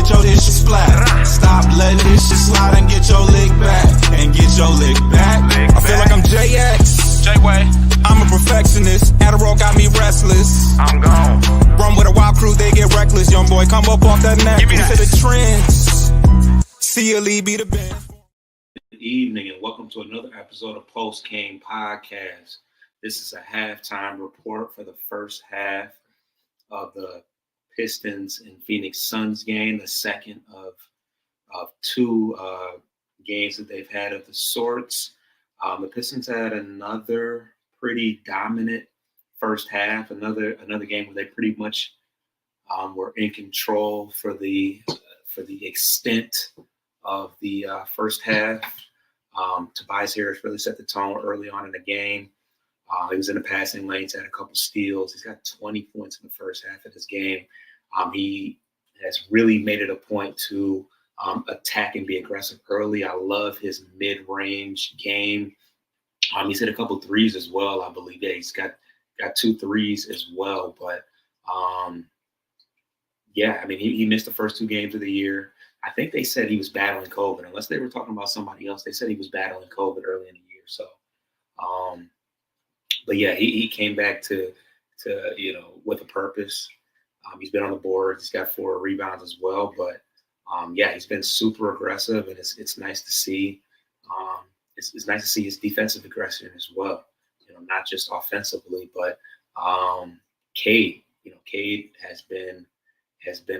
get your dishes flat. Stop letting this shit slide and get your lick back. And get your lick back. I feel like I'm JX. J-Way. I'm a perfectionist. Adderall got me restless. I'm gone. Run with a wild crew, they get reckless. Young boy, come up off that neck. Give me Into that. the trends. See a lead, be the band. Good evening and welcome to another episode of Post Game Podcast. This is a halftime report for the first half of the Pistons and Phoenix Suns game, the second of two games that they've had of the sorts. The Pistons had another pretty dominant first half, another game where they pretty much were in control for the extent of the first half. Tobias Harris really set the tone early on in the game. He was in the passing lanes, had a couple steals. He's got 20 points in the first half of this game. He has really made it a point to attack and be aggressive early. I love his mid-range game. He's hit a couple threes as well, I believe. Yeah, he's got 2 threes as well. But, yeah, I mean, he missed the first 2 games of the year. I think they said he was battling COVID. Unless they were talking about somebody else, they said he was battling COVID early in the year. So, but yeah, he came back to with a purpose. He's been on the board. He's got 4 rebounds as well. But yeah, he's been super aggressive, and it's nice to see. It's nice to see his defensive aggression as well. Not just offensively, but Cade. Cade has been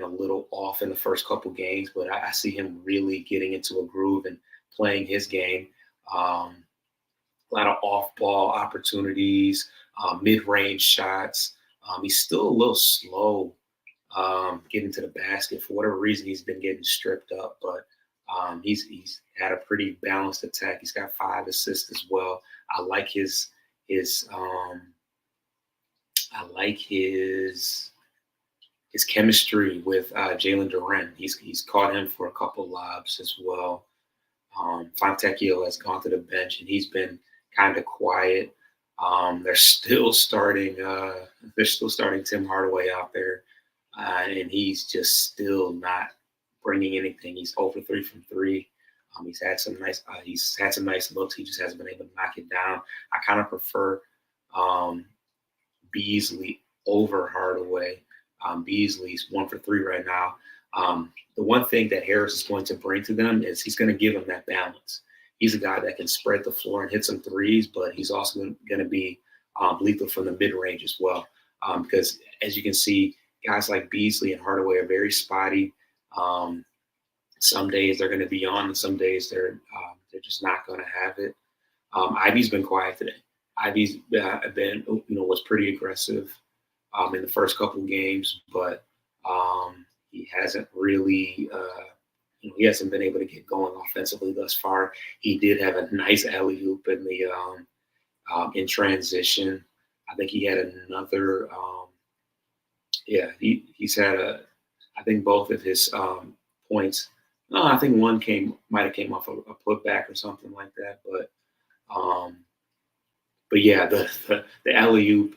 a little off in the first couple games, but I see him really getting into a groove and playing his game. A lot of off-ball opportunities, mid-range shots. He's still a little slow getting to the basket. For whatever reason, he's been getting stripped up, but he's had a pretty balanced attack. He's got 5 assists as well. I like his chemistry with Jalen Duren. He's caught him for a couple lobs as well. Fontecchio has gone to the bench, and he's been kind of quiet. They're still starting Tim Hardaway out there, and he's just still not bringing anything. He's 0 for 3 from 3. He's had some nice looks. He just hasn't been able to knock it down. I kind of prefer Beasley over Hardaway. Beasley's 1 for 3 right now. The one thing that Harris is going to bring to them is he's going to give them that balance. He's a guy that can spread the floor and hit some threes, but he's also going to be lethal from the mid-range as well. Because as you can see, guys like Beasley and Hardaway are very spotty. Some days they're going to be on, and some days they're just not going to have it. Ivy's been quiet today. Ivy's was pretty aggressive in the first couple games, but he hasn't really he hasn't been able to get going offensively thus far. He did have a nice alley-oop in the in transition. I think he had another he's had I think both of his points. No, I think one might have came off a putback or something like that, but yeah, the alley-oop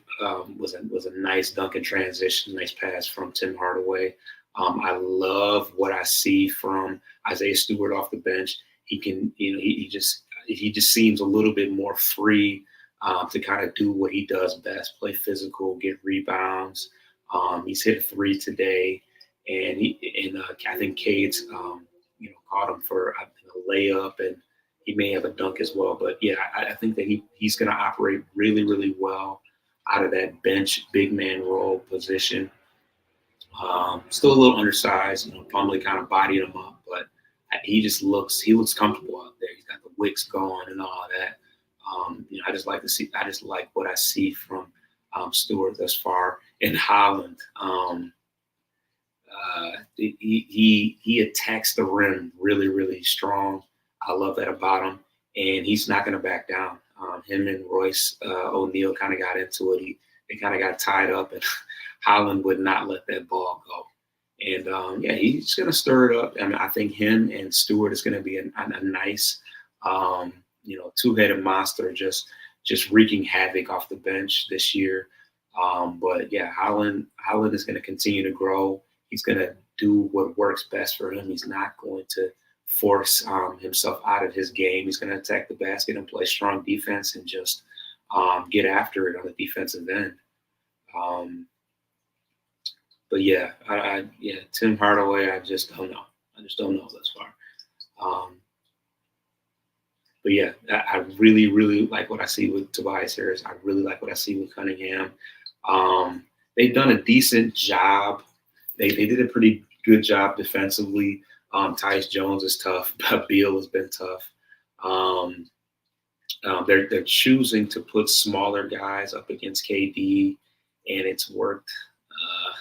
was a nice dunk in transition, nice pass from Tim Hardaway. I love what I see from Isaiah Stewart off the bench. He can, he just seems a little bit more free to kind of do what he does best: play physical, get rebounds. He's hit a 3 today, and I think Cade's caught him for a layup, and he may have a dunk as well. But yeah, I think that he's going to operate really, really well out of that bench big man role position. Still a little undersized, Plumlee kind of bodied him up, but he looks comfortable out there. He's got the wicks going and all that. I just like what I see from Stewart thus far. In Holland, he attacks the rim really, really strong. I love that about him, and he's not going to back down. Him and Royce O'Neal kind of got into it. They kind of got tied up, and Holland would not let that ball go. And he's going to stir it up. I mean, I think him and Stewart is going to be a nice, two-headed monster, just wreaking havoc off the bench this year. But yeah, Holland is going to continue to grow. He's going to do what works best for him. He's not going to force himself out of his game. He's going to attack the basket and play strong defense and just get after it on the defensive end. But yeah, Tim Hardaway, I just don't know. I just don't know thus far. But yeah, I really, really like what I see with Tobias Harris. I really like what I see with Cunningham. They've done a decent job. They did a pretty good job defensively. Tyus Jones is tough. Beal has been tough. They're choosing to put smaller guys up against KD, and it's worked.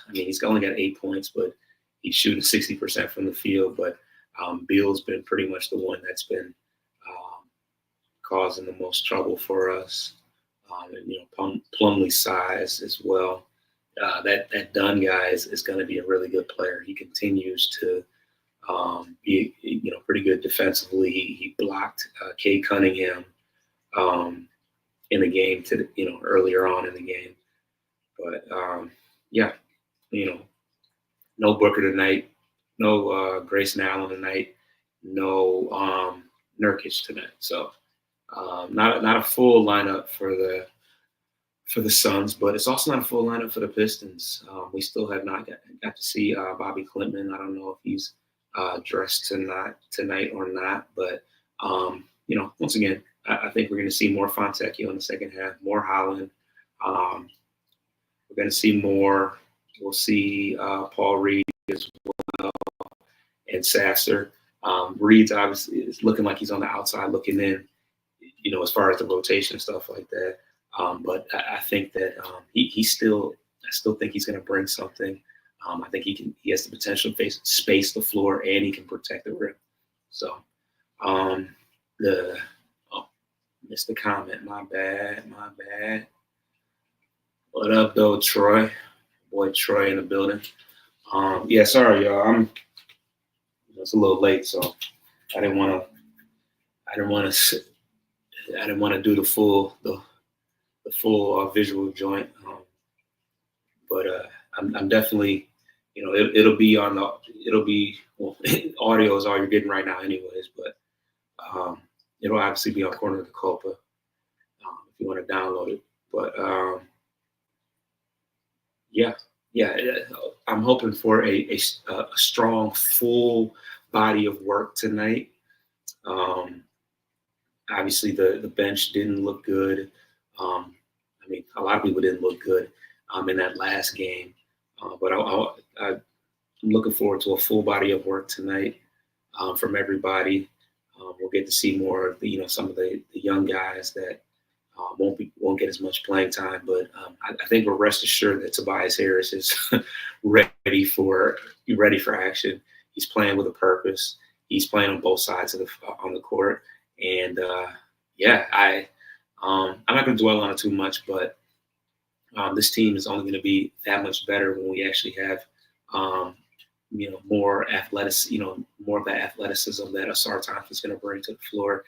I mean, he's only got 8 points, but he's shooting 60% from the field. But Beal's been pretty much the one that's been causing the most trouble for us. And, Plumlee's size as well. That Dunn guy is going to be a really good player. He continues to be, pretty good defensively. He blocked Cade Cunningham in the game earlier on in the game. But no Booker tonight, no Grayson Allen tonight, no Nurkic tonight. So not a full lineup for the Suns, but it's also not a full lineup for the Pistons. We still have not got to see Bobby Klintman. I don't know if he's dressed tonight or not, but once again, I think we're going to see more Fontecchio in the second half, more Holland. We're going to see more. We'll see Paul Reed as well and Sasser. Reed's obviously is looking like he's on the outside looking in, as far as the rotation and stuff like that. But I think that I still think he's going to bring something. I think he has the potential to space the floor and he can protect the rim. So missed the comment. My bad. What up though, Troy? Boy Troy in the building. Sorry, y'all. It's a little late, so I didn't want to do the full visual joint. But I'm definitely, it'll be audio is all you're getting right now anyways, but it'll obviously be on Corner of the Copa if you want to download it. But I'm hoping for a strong, full body of work tonight. Obviously, the bench didn't look good. A lot of people didn't look good in that last game. But I'm looking forward to a full body of work tonight from everybody. We'll get to see more of some of the young guys that won't get as much playing time, but I think we're rest assured that Tobias Harris is ready for action. He's playing with a purpose. He's playing on both sides on the court, and I'm not going to dwell on it too much, but this team is only going to be that much better when we actually have more more of that athleticism that Ausar Thompson is going to bring to the floor.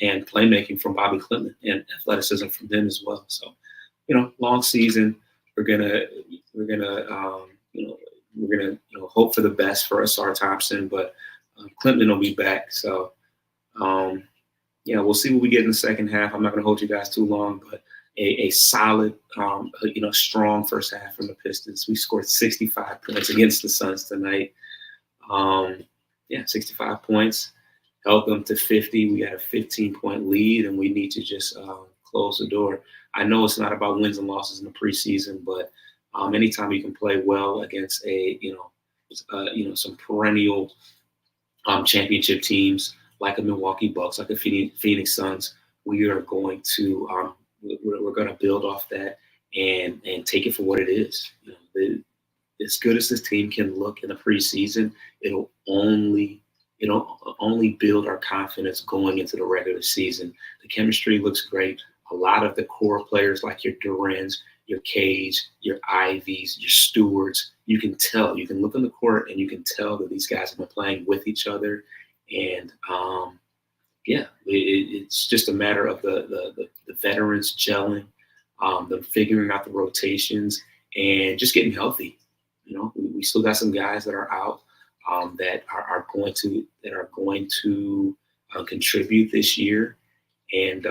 And playmaking from Bobby Klintman and athleticism from them as well. So, long season. We're gonna hope for the best for Ausar Thompson, but Klintman will be back. So, we'll see what we get in the second half. I'm not gonna hold you guys too long, but a solid, strong first half from the Pistons. We scored 65 points against the Suns tonight. 65 points. Held them to 50. We got a 15-point lead, and we need to just close the door. I know it's not about wins and losses in the preseason, but anytime you can play well against some perennial championship teams like a Milwaukee Bucks, like a Phoenix Suns, we are going to we're going to build off that and take it for what it is. As good as this team can look in the preseason, it'll only build our confidence going into the regular season. The chemistry looks great. A lot of the core players like your Durans, your Cage, your Ivies, your Stewarts, you can tell. You can look on the court and you can tell that these guys have been playing with each other. And, it's just a matter of the veterans gelling, them figuring out the rotations, and just getting healthy. We we still got some guys that are out that are going to contribute this year. And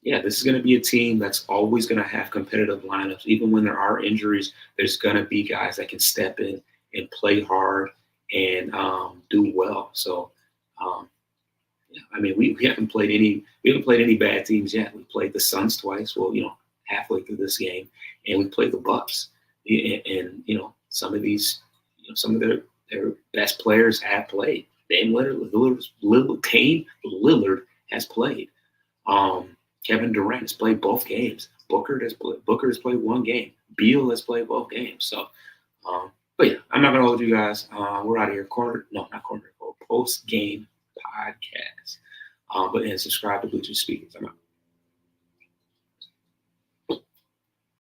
yeah, this is going to be a team that's always going to have competitive lineups. Even when there are injuries, there's going to be guys that can step in and play hard and do well. So, yeah, I mean, we haven't played any bad teams yet. We played the Suns twice. Well, halfway through this game, and we played the Bucks. And some of these, some of their best players have played. Dame Lillard has played. Kevin Durant has played both games. Booker has played one game. Beal has played both games. So, but yeah, I'm not gonna hold you guys. We're out of here. Post game podcast. But subscribe to Blue Chew Speakers. I'm out.